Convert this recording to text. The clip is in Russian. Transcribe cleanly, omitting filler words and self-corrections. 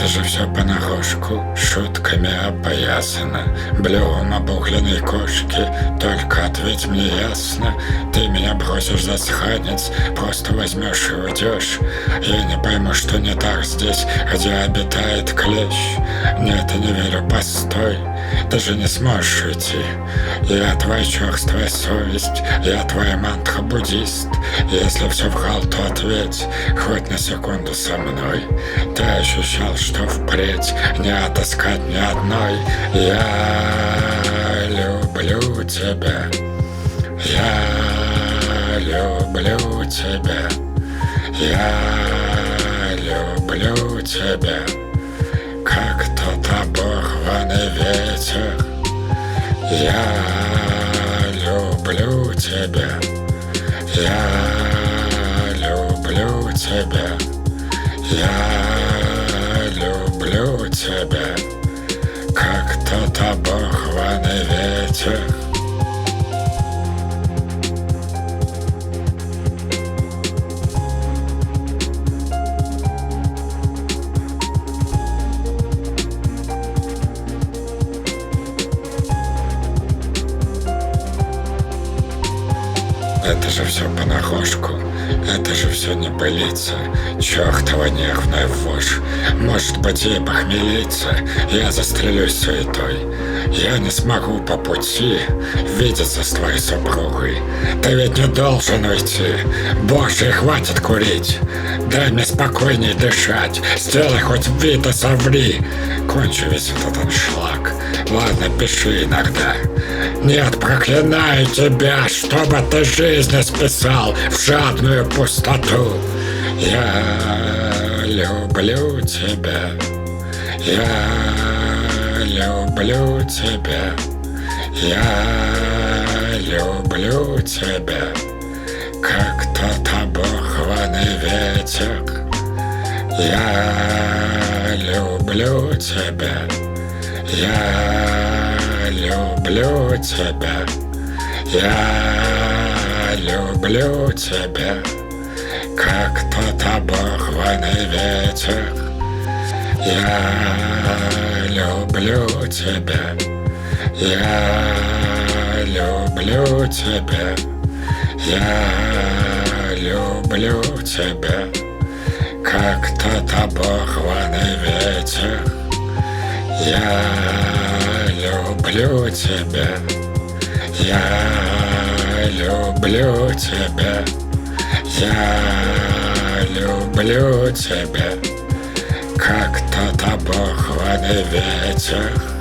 Это же все понарошку, шутками опоясано. Блюм обугленной кошки, только ответь мне ясно. Ты меня бросишь, засранец, просто возьмешь и уйдешь. Я не пойму, что не так здесь, где обитает клещ. Нет, я не верю, постой, ты же не сможешь уйти. Я твоя черствая совесть, я твоя мантра-буддист. Если все врал, то ответь, хоть на секунду со мной. Ты ощущал, что впредь не отыскать ни одной. Я люблю тебя, я люблю тебя, я люблю тебя, как тот оборванный ветер. Я люблю тебя, я люблю тебя, я люблю тебя, как тот оборванный ветер. Это же все понарошку, это же все не пылится, чертова нервная вошь. Может быть, ей похмелиться, я застрелюсь суетой. Я не смогу по пути видеться с твоей супругой. Ты ведь не должен уйти, боже, хватит курить. Дай мне спокойней дышать, сделай хоть вид и соври. Кончу весь этот аншлаг, ладно, пиши иногда. Нет, проклинаю тебя, чтобы ты жизнь списал в жадную пустоту. Я люблю тебя, я люблю тебя, я люблю тебя, как тот оборванный ветер. Я люблю тебя, я люблю тебя, я люблю тебя, как тот оборванный ветер. Я люблю тебя, я люблю тебя, я люблю тебя, как тот оборванный ветер. Я люблю тебя, я люблю тебя, я люблю тебя, как тот оборванный ветер.